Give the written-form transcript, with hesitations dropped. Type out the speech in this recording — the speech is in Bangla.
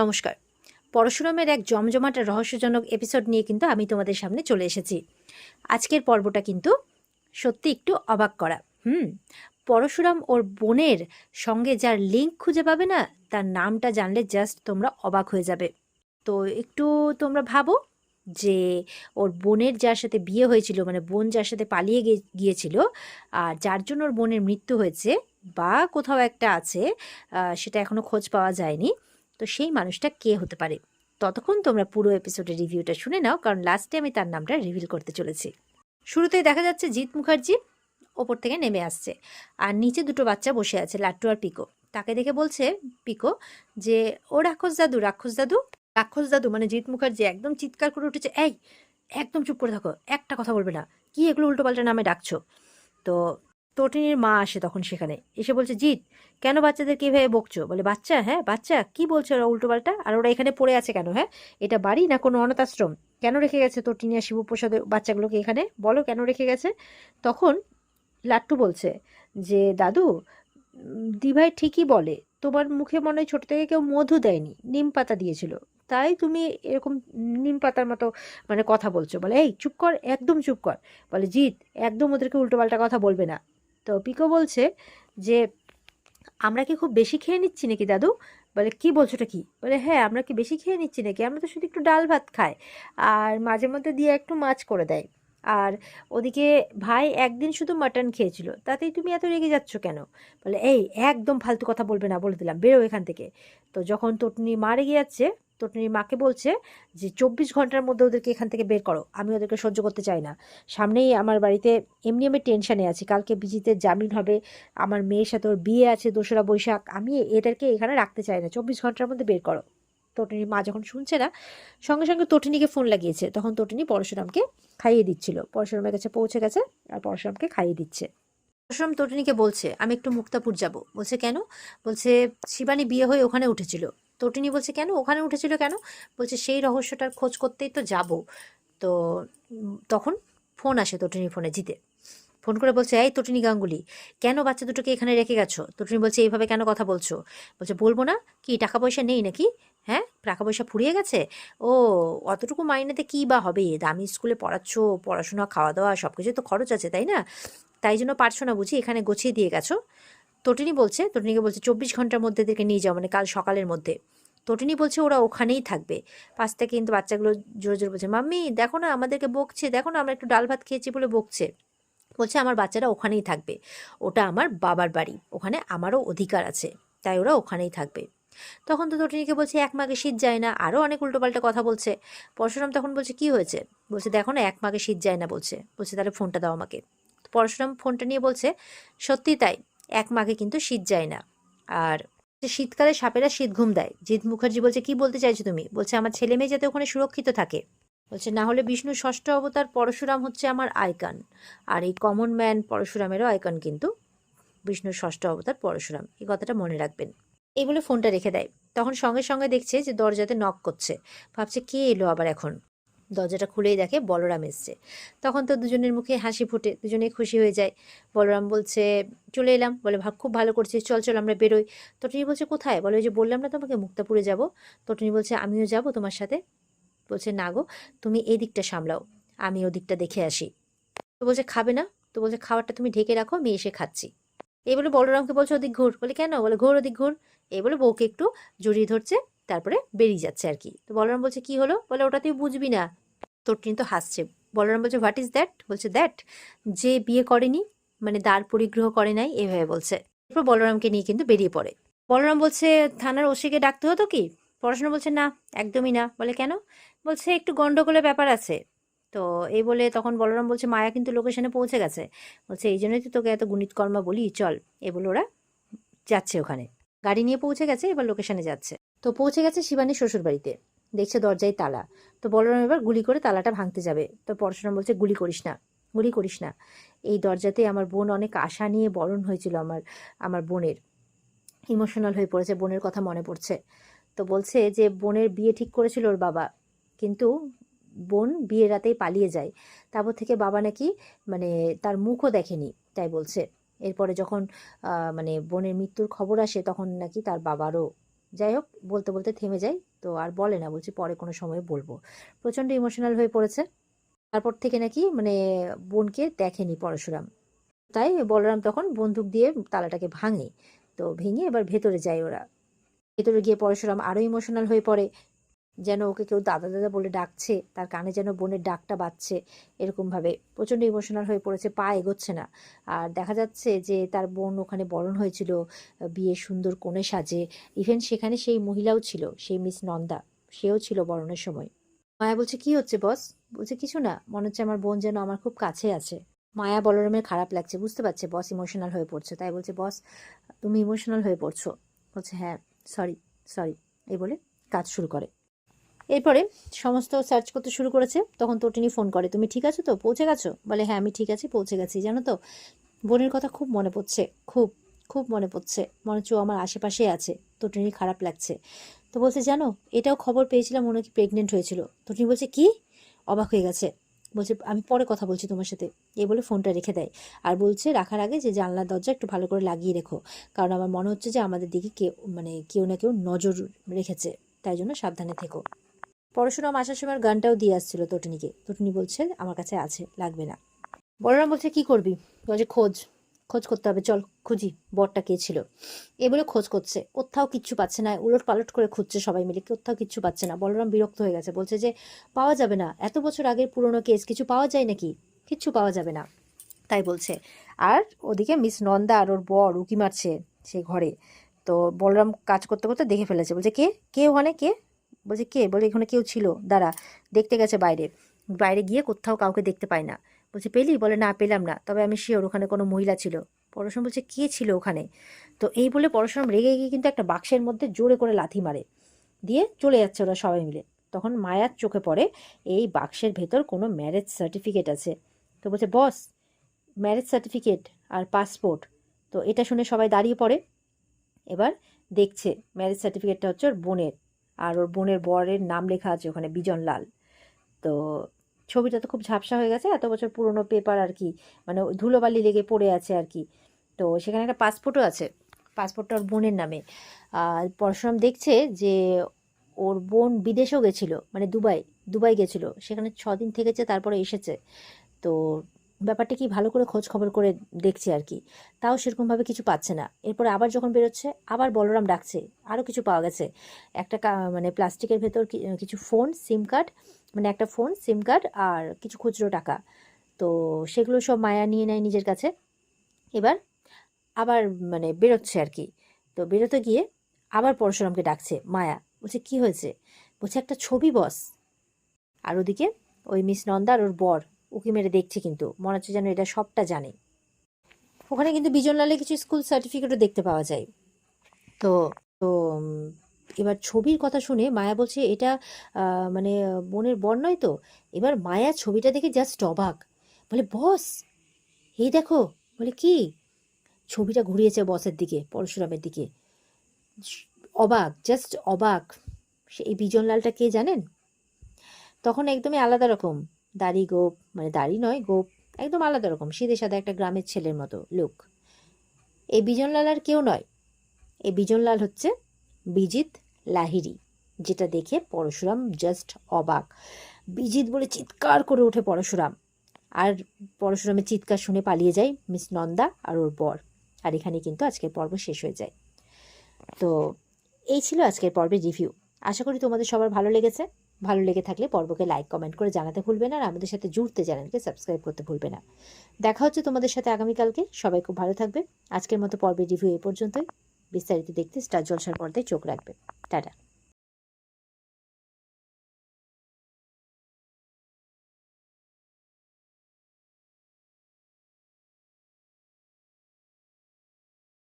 নমস্কার। পরশুরামের এক জমজমাট রহস্যজনক এপিসোড নিয়ে কিন্তু আমি তোমাদের সামনে চলে এসেছি। আজকের পর্বটা কিন্তু সত্যি একটু অবাক করা। পরশুরাম ওর বোনের সঙ্গে যার লিঙ্ক খুঁজে পাবে না, তার নামটা জানলে জাস্ট তোমরা অবাক হয়ে যাবে। তো একটু তোমরা ভাবো যে ওর বোনের যার সাথে বিয়ে হয়েছিল, মানে বোন যার সাথে পালিয়ে গিয়েছিল, আর যার জন্য ওর বোনের মৃত্যু হয়েছে বা কোথাও একটা আছে, সেটা এখনো খোঁজ পাওয়া যায়নি। তো সেই মানুষটা কে হতে পারে? ততক্ষণ তোমরা পুরো এপিসোডের রিভিউটা শুনে নাও, কারণ লাস্টে আমি তার নামটা রিভিল করতে চলেছি। শুরুতেই দেখা যাচ্ছে জিৎ মুখার্জি ওপর থেকে নেমে আসছে, আর নিচে দুটো বাচ্চা বসে আছে, লাট্টু আর পিকো। তাকে দেখে বলছে পিকো যে, ও রাক্ষস দাদু, রাক্ষস দাদু। রাক্ষস দাদু মানে জিৎ মুখার্জি একদম চিৎকার করে উঠেছে, এই একদম চুপ করে থাকো, একটা কথা বলবে না, কি এগুলো উল্টোপাল্টা নামে ডাকছো? তো তটিনীর মা আসে তখন সেখানে, এসে বলছে, জিৎ কেন বাচ্চাদেরকে এভাবে বকছো? বলে, বাচ্চা? হ্যাঁ বাচ্চা, কি বলছে ওরা উল্টোপাল্টা? আর ওরা এখানে পড়ে আছে কেন? হ্যাঁ, এটা বাড়ি না কোনো অনাথ আশ্রম? কেন রেখে গেছে তটিনী আর শিবপ্রসাদ বাচ্চাগুলোকে এখানে? বলো কেন রেখে গেছে? তখন লাট্টু বলছে যে, দাদু, দিভাই ঠিকই বলে, তোমার মুখে মনে হয় ছোট থেকে কেউ মধু দেয়নি, নিম পাতা দিয়েছিল, তাই তুমি এরকম নিম পাতার মতো মানে কথা বলছো। বলে, এই চুপ কর, একদম চুপ কর। বলে, জিৎ একদম ওদেরকে উল্টোপাল্টা কথা বলবে না। তো পিকো বলছে যে, আমরা কি খুব বেশি খেয়ে নিচ্ছি নাকি দাদু? বলে, কি বলছোটা কি? বলে, হ্যাঁ আমরা কি বেশি খেয়ে নিচ্ছি নাকি? আমরা তো শুধু একটু ডাল ভাত খাই, আর মাঝে মধ্যে দিয়ে একটু মাছ করে দেয়। আর ওদিকে ভাই একদিন শুধু মাটন খেয়েছিল, তাতেই তুমি এত রেগে যাচ্ছ কেন? বলে, এই একদম ফালতু কথা বলবে না, বলে দিলাম, বেরো এখান থেকে। তো যখন তটনি মা রেগে যাচ্ছে, তটনির মাকে বলছে যে 24 ঘন্টার মধ্যে ওদেরকে এখান থেকে বের করো, আমি ওদেরকে সহ্য করতে চাই না। সামনেই আমার বাড়িতে এমনি আমি টেনশানে আছি, কালকে বিজিতের জামিন হবে, আমার মেয়ের সাথে ওর বিয়ে আছে 2রা বৈশাখ, আমি এদেরকে এখানে রাখতে চাই না, 24 ঘন্টার মধ্যে বের করো। তটিনীর মা যখন শুনছে না, সঙ্গে সঙ্গে তটিনীকে ফোন লাগিয়েছে। তখন তটিনী পরশুরামকে খাইয়ে দিচ্ছিল, পরশুরামের কাছে পৌঁছে গেছে আর পরশুরামকে খাইয়ে দিচ্ছে। পরশুরাম তটিনীকে বলছে, আমি একটু মুক্তাপুর যাব। বলছে, কেন? বলছে, শিবানী বিয়ে হয়ে ওখানে উঠেছিল। তটিনী বলছে, কেন ওখানে উঠেছিল কেন? বলছে, সেই রহস্যটার খোঁজ করতেই তো যাব। তো তখন ফোন আসে তটিনীর ফোনে, জিতে ফোন করে বলছে, এই তটিনী গাঙ্গুলি, কেন বাচ্চা দুটোকে এখানে রেখে গেছো? তটিনী বলছে, এইভাবে কেন কথা বলছো? বলছে, বলবো না? কি টাকা পয়সা নেই নাকি? হ্যাঁ, টাকা পয়সা ফুরিয়ে গেছে? ও, অতটুকু মাইনেতে কী বা হবে? দামি স্কুলে পড়াচ্ছ, পড়াশোনা খাওয়া দাওয়া সব কিছু তো খরচ আছে, তাই না? তাই জন্য পারছো না বুঝি, এখানে গুছিয়ে দিয়ে গেছো? তটিনী বলছে, তটিনীকে বলছে, 24 ঘন্টার মধ্যে এদেরকে নিয়ে যাও, মানে কাল সকালের মধ্যে। তটিনী বলছে, ওরা ওখানেই থাকবে। পাশ থেকে কিন্তু বাচ্চাগুলো জোরে জোরে বলছে, মাম্মি দেখো না আমাদেরকে বকছে, দেখো না আমরা একটু ডাল ভাত খেয়েছি বলে বকছে। বলছে, আমার বাচ্চারা ওখানেই থাকবে, ওটা আমার বাবার বাড়ি, ওখানে আমারও অধিকার আছে, তাই ওরা ওখানেই থাকবে। তখন তো তটিনীকে বলছে, এক মাগে শীত যায় না, আরও অনেক উল্টোপাল্টা কথা বলছে। পরশুরাম তখন বলছে, কি হয়েছে? বলছে, দেখো না এক মাগে শীত যায় না বলছে। বলছে, তাহলে ফোনটা দাও আমাকে। পরশুরাম ফোনটা নিয়ে বলছে, সত্যি তাই, এক মাগে কিন্তু শীত যায় না। আর শীতকালে সাপেরা শীত ঘুম দেয়। জিৎ মুখার্জি বলছে, কি বলতে চাইছো তুমি? বলছে, আমার ছেলে মেয়ে যাতে ওখানে সুরক্ষিত থাকে। বলছে, না হলে বিষ্ণুর ষষ্ঠ অবতার পরশুরাম হচ্ছে আমার আইকন, আর এই কমন ম্যান পরশুরামেরও আইকন কিন্তু বিষ্ণুর ষষ্ঠ অবতার পরশুরাম, এই কথাটা মনে রাখবেন। এই বলে ফোনটা রেখে দেয়। তখন সঙ্গে সঙ্গে দেখছে যে দরজাতে নক করছে, ভাবছে কে এলো আবার এখন। দরজাটা খুলেই দেখে বলরাম এসছে। তখন তো দুজনের মুখে হাসি ফুটে, দুজনেই খুশি হয়ে যায়। বলরাম বলছে, চলে এলাম। বলে, খুব ভালো করছিস, চল চল আমরা বেরোই। তটিনী বলছে, কোথায়? বলে, ওই যে বললাম না তোমাকে মুক্তাপুরে যাব। তটিনী বলছে, আমিও যাব তোমার সাথে। বলছে, না গো, তুমি এই দিকটা সামলাও, আমি ওদিকটা দেখে আসি। তো বলছে, খাবে না? তো বলছে, খাবারটা তুমি ঢেকে রাখো, আমি এসে খাচ্ছি। এই বলে বলরামকে বলছে, ওদিক ঘুর। বলে, কেন? বলে, ঘোর ওদিক ঘুর। এই বলে বউকে একটু জড়িয়ে ধরছে, তারপরে বেরিয়ে যাচ্ছে আর কি। তো বলরাম বলছে, কি হলো? বলে, ওটা তুই বুঝবি না। তটিনী তো হাসছে। বলরাম বলছে, হোয়াট ইজ দ্যাট? বলছে, দ্যাট যে বিয়ে করেনি, মানে দ্বার পরিগ্রহ করে নাই, এভাবে বলছে। এরপর বলরামকে নিয়ে কিন্তু বেরিয়ে পড়ে। বলরাম বলছে, থানার ওসিকে ডাকতে হতো কি? পড়াশোনা বলছে, না একদমই না। বলে, কেন? বলছে, একটু গন্ডগোলের ব্যাপার আছে। তো এই বলে তখন বলরাম বলছে, মায়া কিন্তু লোকেশনে পৌঁছে গেছে। বলছে, এই জন্যই তো তোকে এত গুণিতকর্মা বলি, চল। এ বলে ওরা যাচ্ছে ওখানে, গাড়ি নিয়ে পৌঁছে গেছে, এবার লোকেশনে যাচ্ছে। তো পৌঁছে গেছে শিবানীর শ্বশুর বাড়িতে, দেখছে দরজায় তালা। তো বলরাম এবার গুলি করে তালাটা ভাঙতে যাবে। তো পরশুরাম বলছে, গুলি করিস না, গুলি করিস না, এই দরজাতে আমার বোন অনেক আশা নিয়ে বরণ হয়েছিল, আমার আমার বোনের ইমোশনাল হয়ে পড়েছে, বোনের কথা মনে পড়ছে। তো বলছে যে বোনের বিয়ে ঠিক করেছিল ওর বাবা, কিন্তু বোন বিয়ের রাতেই পালিয়ে যায়। তারপর থেকে বাবা নাকি মানে তার মুখও দেখেনি, তাই বলছে। এরপরে যখন মানে বোনের মৃত্যুর খবর আসে, তখন নাকি তার বাবারও যাই হোক, বলতে বলতে থেমে যায়, তো আর বলে না, বলছে পরে কোনো সময় বলবো। প্রচণ্ড ইমোশনাল হয়ে পড়েছে। তারপর থেকে নাকি মানে বোনকে দেখেনি পরশুরাম। তাই বলরাম তখন বন্দুক দিয়ে তালাটাকে ভাঙে। তো ভেঙে এবার ভেতরে যায় ওরা। ভেতরে গিয়ে পরশুরাম আরো ইমোশনাল হয়ে পড়ে, যেন ওকে কেউ দাদা দাদা বলে ডাকছে, তার কানে যেন বোনের ডাকটা বাজছে, এরকমভাবে প্রচণ্ড ইমোশনাল হয়ে পড়েছে, পা এগোচ্ছে না। আর দেখা যাচ্ছে যে তার বোন ওখানে বরণ হয়েছিল, বিয়ে সুন্দর কোণে সাজে, ইভেন সেখানে সেই মহিলাও ছিল, সেই মিস নন্দা, সেও ছিল বরণের সময়। মায়া বলছে, কি হচ্ছে বস? বলছে, কিছু না, মনে হচ্ছে আমার বোন যেন আমার খুব কাছে আছে। মায়া বলরামের খারাপ লাগছে, বুঝতে পারছে বস ইমোশনাল হয়ে পড়ছে, তাই বলছে, বস তুমি ইমোশনাল হয়ে পড়ছো। বলছে, হ্যাঁ সরি, সরি, এই বলে কাজ শুরু করে। এরপরে সমস্ত সার্চ করতে শুরু করেছে। তখন তটিনী ফোন করে, তুমি ঠিক আছো তো, পৌঁছে গেছো? বলে, হ্যাঁ আমি ঠিক আছি, পৌঁছে গেছি। জানো তো, বোনের কথা খুব মনে পড়ছে, খুব খুব মনে পড়ছে, মনে হচ্ছে ও আমার আশেপাশে আছে। তটিনীর খারাপ লাগছে। তো বলছে, জানো এটাও খবর পেয়েছিলাম, ও নাকি প্রেগনেন্ট হয়েছিল। তটিনী বলছে, কি? অবাক হয়ে গেছে। বলছে, আমি পরে কথা বলছি তোমার সাথে, এই বলে ফোনটা রেখে দেয়। আর বলছে রাখার আগে যে জানলার দরজা একটু ভালো করে লাগিয়ে রেখো, কারণ আমার মনে হচ্ছে যে আমাদের দিকে কেউ মানে কেউ না কেউ নজর রেখেছে, তাই জন্য সাবধানে থেকো। পরশুরাম আসার সময় গানটাও দিয়ে আসছিল তটিনীকে। তটিনী বলছে, আমার কাছে আছে, লাগবে না। বলরাম বলছে, কি করবি? বলছে, খোঁজ, খোঁজ করতে হবে, চল খুঁজি বরটা কে ছিল। এ বলে খোঁজ করছে, কোথাও কিচ্ছু পাচ্ছে না, উলট পালট করে খুঁজছে সবাই মিলে, কোথাও কিচ্ছু পাচ্ছে না। বলরাম বিরক্ত হয়ে গেছে, বলছে যে পাওয়া যাবে না, এত বছর আগের পুরনো কেস, কিছু পাওয়া যায় নাকি? কিচ্ছু পাওয়া যাবে না, তাই বলছে। আর ওদিকে মিস নন্দা আর ওর বর উকি মারছে সেই ঘরে। তো বলরাম কাজ করতে করতে দেখে ফেলেছে, বলছে, কে কে ওখানে, কে? বলছে, কে? বলে, এখানে কেউ ছিল, দাঁড়া, দেখতে গেছে বাইরে, বাইরে গিয়ে কোথাও কাউকে দেখতে পায় না। বলছে, পেলি? বলে, না পেলাম না, তবে আমি শিওর ওখানে কোনো মহিলা ছিল। পরশুরাম বলছে, কে ছিল ওখানে? তো এই বলে পরশুরাম রেগে গিয়ে কিন্তু একটা বাক্সের মধ্যে জোরে করে লাথি মারে, দিয়ে চলে যাচ্ছে ওরা সবাই মিলে। তখন মায়ার চোখে পড়ে এই বাক্সের ভেতর কোনো ম্যারেজ সার্টিফিকেট আছে। তো বলছে, বস, ম্যারেজ সার্টিফিকেট আর পাসপোর্ট। তো এটা শুনে সবাই দাঁড়িয়ে পড়ে। এবার দেখছে ম্যারেজ সার্টিফিকেটটা হচ্ছে ওর বোনের, আর ওর বোনের বরের নাম লেখা আছে ওখানে, বিজনলাল। তো ছবিটা তো খুব ঝাপসা হয়ে গেছে, এত বছর পুরনো পেপার আর কি, মানে ওই ধুলোবালি লেগে পড়ে আছে আর কি। তো সেখানে একটা পাসপোর্টও আছে, পাসপোর্টটা ওর বোনের নামে। আর পরশুরাম দেখছে যে ওর বোন বিদেশেও গেছিলো, মানে দুবাই, দুবাই গেছিলো, সেখানে 6 দিন থেকেছে, তারপরে এসেছে। তো ব্যাপারটা কি ভালো করে খোঁজ খবর করে দেখছে আর কি, তাও সেরকমভাবে কিছু পাচ্ছে না। এরপরে আবার যখন বেরোচ্ছে, আবার বলরাম ডাকছে, আরও কিছু পাওয়া গেছে। একটা মানে প্লাস্টিকের ভেতর কিছু ফোন, সিম কার্ড, মানে একটা ফোন, সিম কার্ড আর কিছু খুচরো টাকা। তো সেগুলো সব মায়া নিয়ে নেয় নিজের কাছে। এবার আবার মানে বেরোচ্ছে আর কি। তো বেরোতে গিয়ে আবার পরশুরামকে ডাকছে মায়া, বলছে, কি হয়েছে? বলছে, একটা ছবি বস। আর ওদিকে ওই মিস নন্দা আর ওর বর উকি মেরে দেখছে, কিন্তু মনে হচ্ছে যেন এটা সবটা জানে। ওখানে কিন্তু বিজনলালে কিছু স্কুল সার্টিফিকেটও দেখতে পাওয়া যায়। তো তো এবার ছবির কথা শুনে মায়া বলছে, এটা মানে বোনের বর নয় তো? এবার মায়া ছবিটা দেখে জাস্ট অবাক, বলে, বস এই দেখো। বলে, কি? ছবিটা ঘুরিয়েছে বসের দিকে, পরশুরামের দিকে। অবাক, জাস্ট অবাক। এই বিজনলালটা কে জানেন? তখন একদমই আলাদা রকম, দাড়ি গোপ, মানে দাড়ি নয় গোপ, একদম আলাদা রকম, সিধে সাদা একটা গ্রামের ছেলের মতো লুক। এই বিজনলাল আর কেউ নয়, এই বিজনলাল হচ্ছে বিজিত লাহিড়ী, যেটা দেখে পরশুরাম জাস্ট অবাক। বিজিত বলে চিৎকার করে ওঠে পরশুরাম, আর পরশুরামের চিৎকার শুনে পালিয়ে যায় মিস নন্দা আর ওর বর। আর এখানে কিন্তু আজকের পর্ব শেষ হয়ে যায়। তো এই ছিল আজকের পর্বের রিভিউ। আশা করি তোমাদের সবার ভালো লেগেছে। ভালো লেগে থাকলে পর্বকে লাইক কমেন্ট করে জানাতে ভুলবে না, আর আমাদের সাথে জুড়তে চ্যানেলকে সাবস্ক্রাইব করতে ভুলবে না। দেখা হচ্ছে তোমাদের সাথে আগামীকালকে। সবাই খুব ভালো থাকবে। আজকের মতো পর্বের রিভিউ এ পর্যন্তই। বিস্তারিত দেখতে স্টার জলসার পর্দায় চোখ রাখবে। টাটা।